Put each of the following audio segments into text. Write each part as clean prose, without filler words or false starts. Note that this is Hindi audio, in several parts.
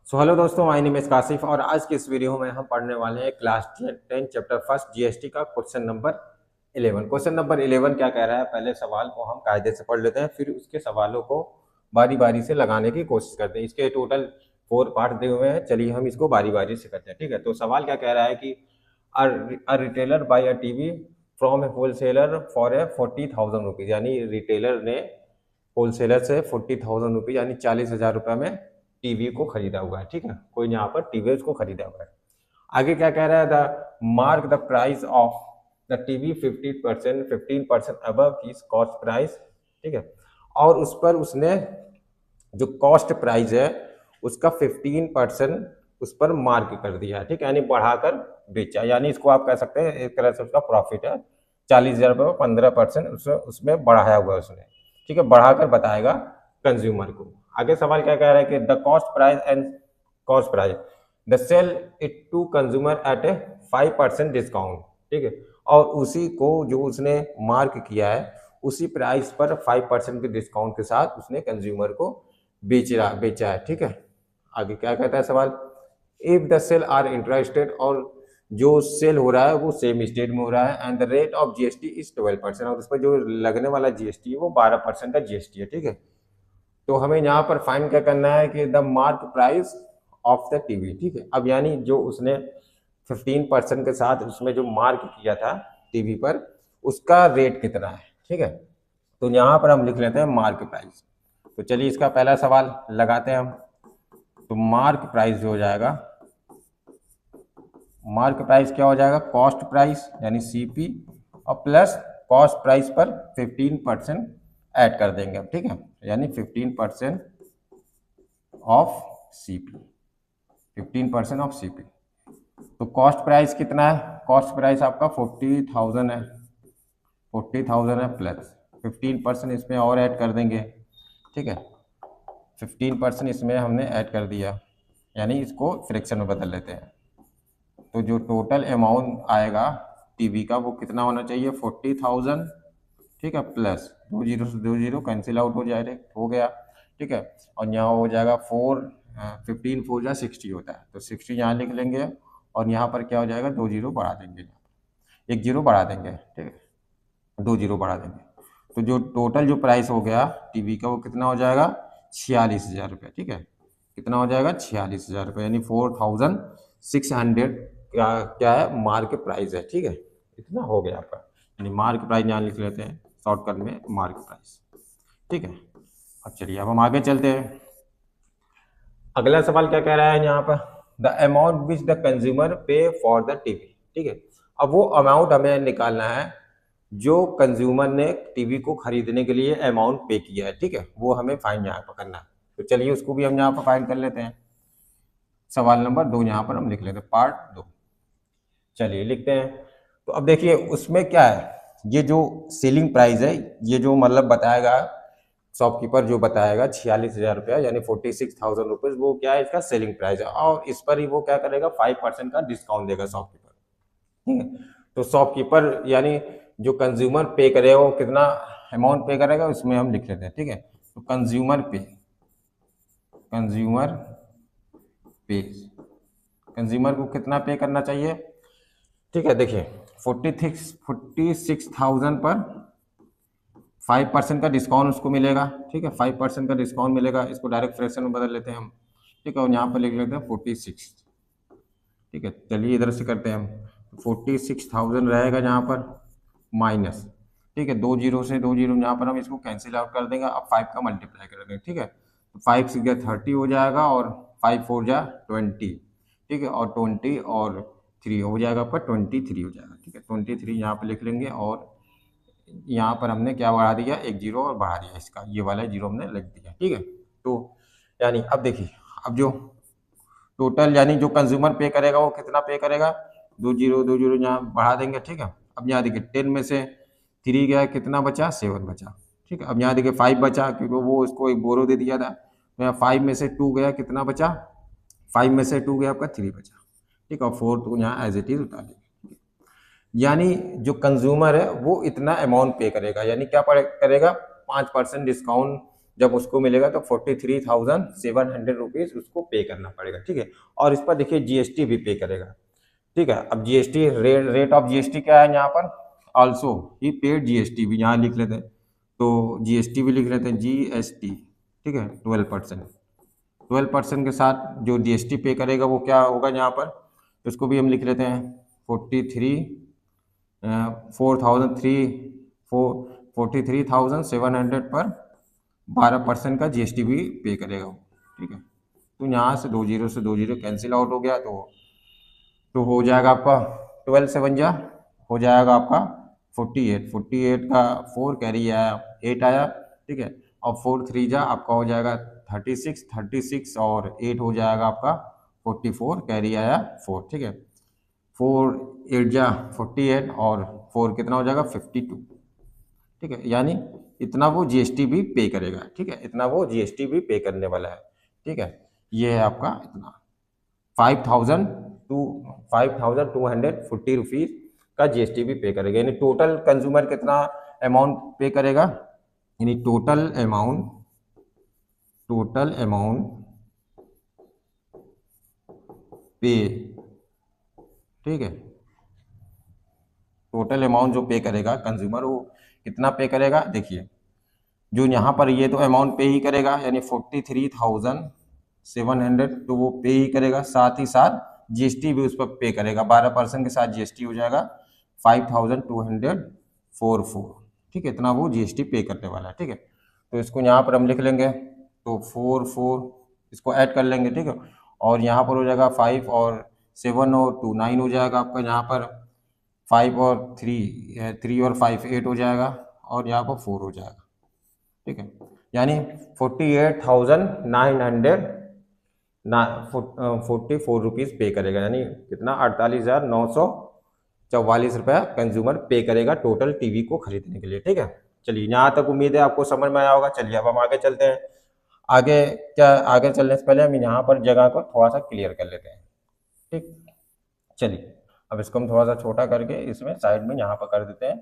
सो हेलो दोस्तों, माय नेम इज कासिफ और आज की इस वीडियो में हम पढ़ने वाले हैं क्लास 10 चैप्टर फर्स्ट जीएसटी का क्वेश्चन नंबर 11। क्वेश्चन नंबर 11 क्या कह रहा है, पहले सवाल को हम कायदे से पढ़ लेते हैं, फिर उसके सवालों को बारी बारी से लगाने की कोशिश करते हैं। इसके टोटल 4 पार्ट दिए हुए हैं, चलिए हम इसको बारी बारी से करते हैं। ठीक है, तो सवाल क्या कह रहा है कि a retailer buy a TV from a wholesaler for a 40,000 rupees, यानी रिटेलर ने होलसेलर से 40,000 रुपीज यानी 40,000 रुपये में टीवी को खरीदा हुआ है। ठीक है, कोई यहाँ पर टीवी को खरीदा हुआ है। आगे क्या कह रहा है, the mark the price of the TV 15% above his cost price. ठीक है, और उस पर उसने जो कॉस्ट प्राइस है उसका 15% उस पर मार्क कर दिया है। ठीक है, यानी बढ़ाकर बेचा, यानी इसको आप कह सकते हैं एक तरह से उसका प्रॉफिट है। 40,000 रुपये में 15% उसमें बढ़ाया हुआ है उसने। ठीक है, बढ़ाकर बताएगा कंज्यूमर को। आगे सवाल क्या कह रहा है कि the cost price and cost price the sell it to consumer at a 5% discount. ठीक है, और उसी को जो उसने मार्क किया है उसी प्राइस पर 5% के डिस्काउंट के साथ उसने कंज्यूमर को बेचा है। ठीक है, आगे क्या कहता है सवाल, if the sale are interested, और जो सेल हो रहा है वो सेम स्टेट में हो रहा है, and the rate of GST is 12%, और उस पर जो लगने वाला जीएसटी है वो 12% का जीएसटी है। ठीक है, तो हमें यहाँ पर फाइंड क्या करना है कि the mark price of the TV. ठीक है, अब यानी जो उसने 15% के साथ उसमें जो मार्क किया था टीवी पर उसका रेट कितना है। ठीक है, तो यहाँ पर हम लिख लेते हैं मार्क प्राइस। तो चलिए इसका पहला सवाल लगाते हैं हम। तो मार्क प्राइस जो हो जाएगा, मार्क प्राइस क्या हो जाएगा, कॉस्ट प्राइस यानी सीपी और प्लस कॉस्ट प्राइस पर 15% ऐड कर देंगे। ठीक है, यानी 15% ऑफ सीपी, 15% ऑफ सीपी। तो कॉस्ट प्राइस कितना है, कॉस्ट प्राइस आपका 40,000 है, 40,000 है, प्लस 15% इसमें और ऐड कर देंगे। ठीक है, 15% इसमें हमने ऐड कर दिया, यानी इसको फ्रैक्शन में बदल लेते हैं। तो जो टोटल अमाउंट आएगा टीवी का वो कितना होना चाहिए, 40,000। ठीक है, प्लस 2 जीरो से 2 जीरो कैंसिल आउट हो जाए, हो गया। ठीक है, और यहाँ हो जाएगा 15 4 जा 60 होता है, तो 60 यहाँ लिख लेंगे, और यहाँ पर क्या हो जाएगा, 2 जीरो बढ़ा देंगे, 1 जीरो बढ़ा देंगे। ठीक है, 2 जीरो बढ़ा देंगे, तो जो टोटल जो प्राइस हो गया टीवी का वो कितना हो जाएगा, 46,000 रुपये। ठीक है, कितना हो जाएगा, 46,000 रुपये, यानी 4,600 क्या है, मार्क प्राइस है। ठीक है, इतना हो गया आपका, यानी मार्क प्राइस यहाँ लिख लेते हैं शॉर्टकट में, मार्क प्राइस। ठीक है, अब चलिए अब हम आगे चलते हैं। अगला सवाल क्या कह रहा है यहाँ पर, the amount which the consumer पे फॉर द टीवी। ठीक है, अब वो अमाउंट हमें निकालना है जो कंज्यूमर ने टीवी को खरीदने के लिए अमाउंट पे किया है। ठीक है, वो हमें फाइंड यहाँ पर करना है। तो चलिए उसको भी हम यहाँ पर फाइंड कर लेते हैं। सवाल नंबर 2 यहाँ पर हम लिख लेते हैं, पार्ट 2। चलिए लिखते हैं। तो अब देखिए उसमें क्या है, ये जो सेलिंग प्राइस है, ये जो मतलब बताएगा शॉपकीपर, जो बताएगा 46,000 रुपया यानी 46,000 रुपीज, वो क्या है, इसका सेलिंग प्राइस है, और इस पर ही वो क्या करेगा, 5% का डिस्काउंट देगा शॉपकीपर। ठीक है, तो शॉपकीपर यानी जो कंज्यूमर पे करेगा वो कितना अमाउंट पे करेगा उसमें हम लिख लेते हैं। ठीक है, तो कंज्यूमर पे, कंज्यूमर पे, कंज्यूमर को कितना पे करना चाहिए। ठीक है, देखिए 46,000 पर 5% का डिस्काउंट उसको मिलेगा। ठीक है, 5% का डिस्काउंट मिलेगा, इसको डायरेक्ट फ्रैक्शन में बदल लेते हैं हम। ठीक है, और यहाँ पर लिख लेते हैं 46। ठीक है, चलिए इधर से करते हैं हम, 46,000 रहेगा यहाँ पर माइनस। ठीक है, 2 जीरो से 2 जीरो यहाँ पर हम इसको कैंसिल आउट कर देंगे, अब 5 का मल्टीप्लाई कर देंगे। ठीक है, तो 5 से गया 30 हो जाएगा, और 5 4 जा 20। ठीक है, और 20 और 3 हो जाएगा आपका 23 हो जाएगा। ठीक है, 23 यहाँ पर लिख लेंगे, और यहाँ पर हमने क्या बढ़ा दिया, 1 जीरो और बढ़ा दिया, इसका ये वाला जीरो हमने लिख दिया। ठीक है, तो यानी अब देखिए, अब जो टोटल यानी जो कंज्यूमर पे करेगा वो कितना पे करेगा, 2 जीरो यहाँ बढ़ा देंगे। ठीक है, अब यहाँ देखिए 10 में से 3 गया, कितना बचा, 7 बचा। ठीक है, अब यहाँ देखिए 5 बचा, क्योंकि वो उसको एक बोरो दे दिया था, तो यहाँ 5 में से 2 गया, कितना बचा, 5 में से 2 गया आपका 3 बचा। ठीक है, और 4 तो यहाँ एज इट इज उतार देंगे। यानी जो कंज्यूमर है वो इतना अमाउंट पे करेगा, यानी क्या करेगा, 5% डिस्काउंट जब उसको मिलेगा तो 43,700 रुपीज़ उसको पे करना पड़ेगा, ठीक है। और इस पर देखिए जीएसटी भी पे करेगा, ठीक है। अब जीएसटी रेट ऑफ जीएसटी क्या है यहाँ पर, ऑल्सो ही पेड जीएसटी भी यहाँ लिख लेते हैं, तो जीएसटी भी लिख लेते हैं जीएसटी, ठीक है। 12% के साथ जो जीएसटी पे करेगा वो क्या होगा यहाँ पर, तो इसको भी हम लिख लेते हैं 43,700 पर 12% का जीएसटी भी पे करेगा, ठीक है। तो यहाँ से दो जीरो कैंसिल आउट हो गया, तो हो जाएगा आपका 12 से बन जा, हो जाएगा आपका 48 का 4 कैरी आया 8 आया, ठीक है। और 4 3 जा आपका हो जाएगा 36 और 8 हो जाएगा आपका 44 कैरी आया 4, ठीक है। 4 8 जा 48 और 4 कितना हो जाएगा 52, ठीक है। यानी इतना वो जीएसटी भी पे करेगा, ठीक है, इतना वो जीएसटी भी पे करने वाला है, ठीक है। ये है आपका इतना 5,240 रुपीज़ का जीएसटी भी पे करेगा, यानी टोटल कंज्यूमर कितना अमाउंट पे करेगा, यानी टोटल अमाउंट पे, ठीक है। टोटल अमाउंट जो पे करेगा कंज्यूमर वो कितना पे करेगा, देखिए जो यहाँ पर ये तो अमाउंट पे ही करेगा, यानी 43,700 तो वो पे ही करेगा, साथ ही साथ जीएसटी भी उस पर पे करेगा, 12% के साथ जीएसटी हो जाएगा 5,244, ठीक है। इतना वो जीएसटी पे करने वाला है, ठीक है। तो इसको यहाँ पर हम लिख लेंगे, तो 4 इसको ऐड कर लेंगे, ठीक है। और यहाँ पर हो जाएगा 5 और 7 और 2 9 हो जाएगा आपका, यहाँ पर 5 और 3 और 5 8 हो जाएगा, और यहाँ पर 4 हो जाएगा, ठीक है। यानी 48,944 रुपीज़ पे करेगा, यानी कितना 48,944 रुपया कंज्यूमर पे करेगा टोटल टीवी को खरीदने के लिए, ठीक है। चलिए यहाँ तक उम्मीद है आपको समझ में आया होगा। चलिए अब हम आगे चलते हैं। आगे चलने से पहले हम यहाँ पर जगह को थोड़ा सा क्लियर कर लेते हैं, ठीक। चलिए अब इसको हम थोड़ा सा छोटा करके इसमें साइड में यहाँ पर कर देते हैं,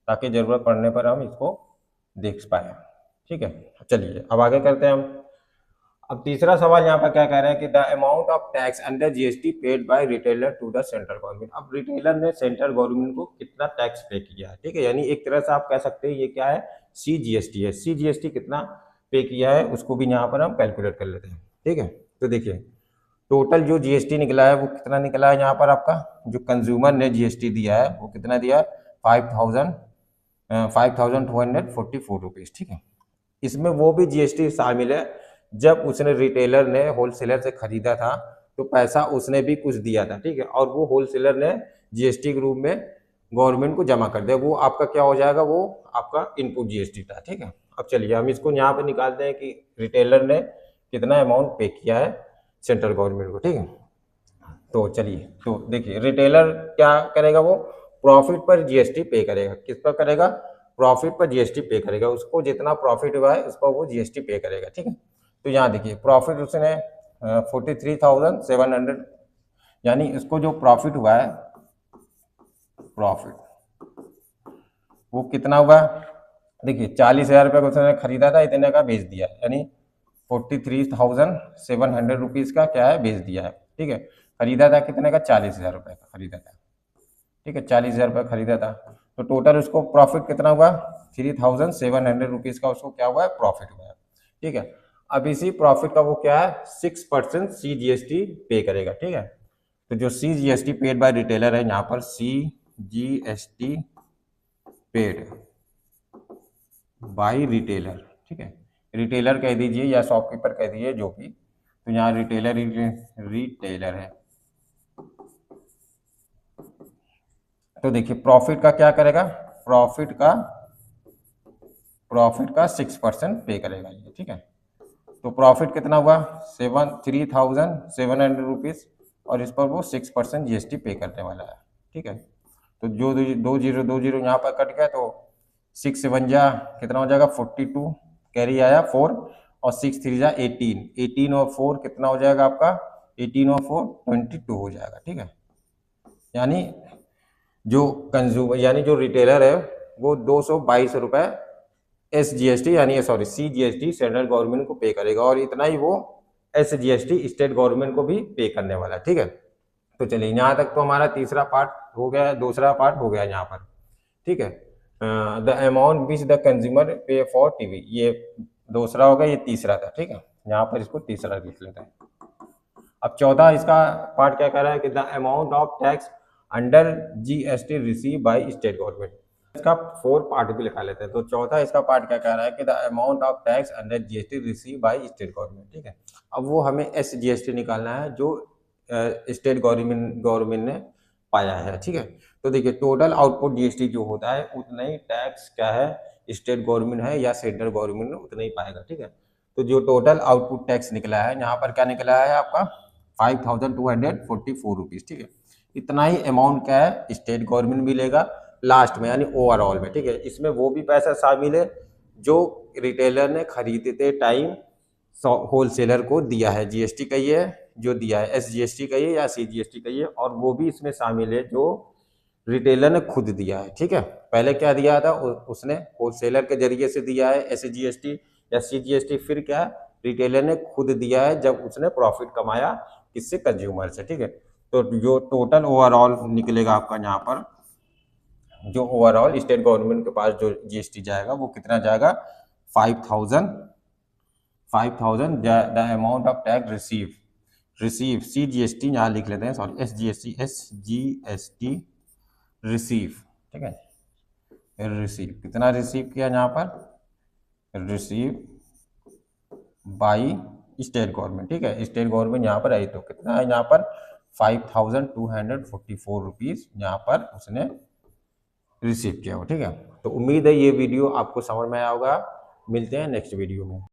ताकि ज़रूरत पड़ने पर हम इसको देख पाए, ठीक है। चलिए अब आगे करते हैं हम। अब तीसरा सवाल यहाँ पर क्या कह रहे हैं कि the amount of tax under GST paid by retailer to the central government. अब रिटेलर ने सेंट्रल गवर्नमेंट को कितना टैक्स पे किया है, ठीक है। यानी एक तरह से आप कह सकते हैं ये क्या है, सीजीएसटी है। सीजीएसटी कितना पे किया है उसको भी यहाँ पर हम कैलकुलेट कर लेते हैं, ठीक है। तो देखिए टोटल जो जीएसटी निकला है वो कितना निकला है, यहाँ पर आपका जो कंज्यूमर ने जीएसटी दिया है वो कितना दिया है 5,244 रुपीज़, ठीक है। इसमें वो भी जीएसटी शामिल है, जब उसने रिटेलर ने होलसेलर से खरीदा था तो पैसा उसने भी कुछ दिया था, ठीक है। और वो होलसेलर ने जीएसटी के रूप में गवर्नमेंट को जमा कर दिया, वो आपका क्या हो जाएगा, वो आपका इनपुट जीएसटी था, ठीक है। अब चलिए हम इसको यहाँ पे निकालते हैं कि रिटेलर ने कितना अमाउंट पे किया है सेंट्रल गवर्नमेंट को, ठीक है। तो चलिए तो देखिए रिटेलर क्या करेगा, वो प्रॉफिट पर जीएसटी पे करेगा। किस पर करेगा, प्रॉफिट पर जीएसटी पे करेगा, उसको जितना प्रॉफिट हुआ है उस पर वो जीएसटी पे करेगा, ठीक है। तो यहाँ देखिए प्रॉफिट उसने 43,700, यानी इसको जो प्रॉफिट हुआ है, प्रॉफिट वो कितना हुआ, देखिए 40,000 रुपये का उसने खरीदा था, इतने का बेच दिया, यानी 43,700 रुपीज़ का क्या है, बेच दिया है, ठीक है। खरीदा था कितने का, 40,000 रुपये का खरीदा था, ठीक है। 40,000 रुपये खरीदा था, तो टोटल उसको प्रॉफिट कितना हुआ 3,700 रुपीज़ का उसको क्या हुआ है, प्रॉफिट हुआ है, ठीक है। अब इसी प्रॉफिट का वो क्या है 6% सीजीएसटी पे करेगा, ठीक है। तो जो सीजीएसटी पेड बाय रिटेलर है यहाँ पर सीजीएसटी पेड बाय रिटेलर, ठीक है। रिटेलर कह दीजिए या शॉपकीपर कह दीजिए जो भी, तो यहाँ रिटेलर है। तो देखिए प्रॉफिट का क्या करेगा, प्रॉफिट का 6% पे करेगा ये, ठीक है। तो प्रॉफिट कितना हुआ 3,700 रुपीज़, और इस पर वो 6% जीएसटी पे करने वाला है, ठीक है। तो जो 2 जीरो यहाँ पर कट गया, तो 6 से 1 जा कितना हो जाएगा 42, कैरी आया 4, और 6 3 जा 18 और 4 कितना हो जाएगा आपका 18 और 4 22 हो जाएगा, ठीक है। यानी जो कंज्यूमर यानी जो रिटेलर है वो 222 रुपये SGST यानी सॉरी CGST सेंट्रल गवर्नमेंट को पे करेगा, और इतना ही वो SGST स्टेट गवर्नमेंट को भी पे करने वाला है। ठीक है, तो चलिए यहाँ तक तो हमारा तीसरा पार्ट हो गया, दूसरा पार्ट हो गया यहाँ पर। ठीक है, the amount which the consumer पे फॉर टीवी, ये दूसरा होगा, ये तीसरा था। ठीक है, यहाँ पर इसको तीसरा लिख लेते हैं। अब चौथा इसका पार्ट क्या कह रहा है कि the amount of tax under GST receive by state government. इसका 4 पार्ट भी लिखा लेते हैं। तो चौथा इसका पार्ट क्या कह रहा है कि the amount of tax under GST receive by state government. ठीक है, अब वो हमें SGST निकालना है जो स्टेट गवर्नमेंट ने पाया है। ठीक है, तो देखिए टोटल आउटपुट GST जो होता है उतना ही टैक्स क्या है, स्टेट गवर्नमेंट है या सेंट्रल गवर्नमेंट ने उतना ही पाएगा। ठीक है, तो जो टोटल आउटपुट टैक्स निकला है यहाँ पर क्या निकला है आपका 5244 रुपीज। ठीक है, इतना ही अमाउंट क्या है स्टेट गवर्नमेंट भी लेगा लास्ट में, यानी ओवरऑल में। ठीक है, इसमें वो भी पैसा शामिल है जो रिटेलर ने खरीदते टाइम होलसेलर को दिया है, GST का ये जो दिया है, SGST का ये या CGST का ये, और वो भी इसमें शामिल है जो रिटेलर ने खुद दिया है। ठीक है, पहले क्या दिया था उसने होलसेलर के जरिए से दिया है SGST या CGST, फिर क्या रिटेलर ने खुद दिया है जब उसने प्रॉफिट कमाया किससे, कंज्यूमर से। ठीक है, तो जो टोटल ओवरऑल निकलेगा आपका यहाँ पर, जो ओवरऑल स्टेट गवर्नमेंट के पास जो GST जाएगा वो कितना जाएगा 5000 the amount of tax receive CGST यहाँ लिख लेते हैं, सॉरी SGST रिसीव। ठीक है, रिसीव कितना रिसीव किया यहाँ पर, रिसीव बाई स्टेट गवर्नमेंट। ठीक है, स्टेट गवर्नमेंट यहाँ पर आई तो कितना है यहाँ पर 5244 रुपीज यहाँ पर उसने रिसीव किया हो। ठीक है, तो उम्मीद है ये वीडियो आपको समझ में आया होगा। मिलते हैं नेक्स्ट वीडियो में।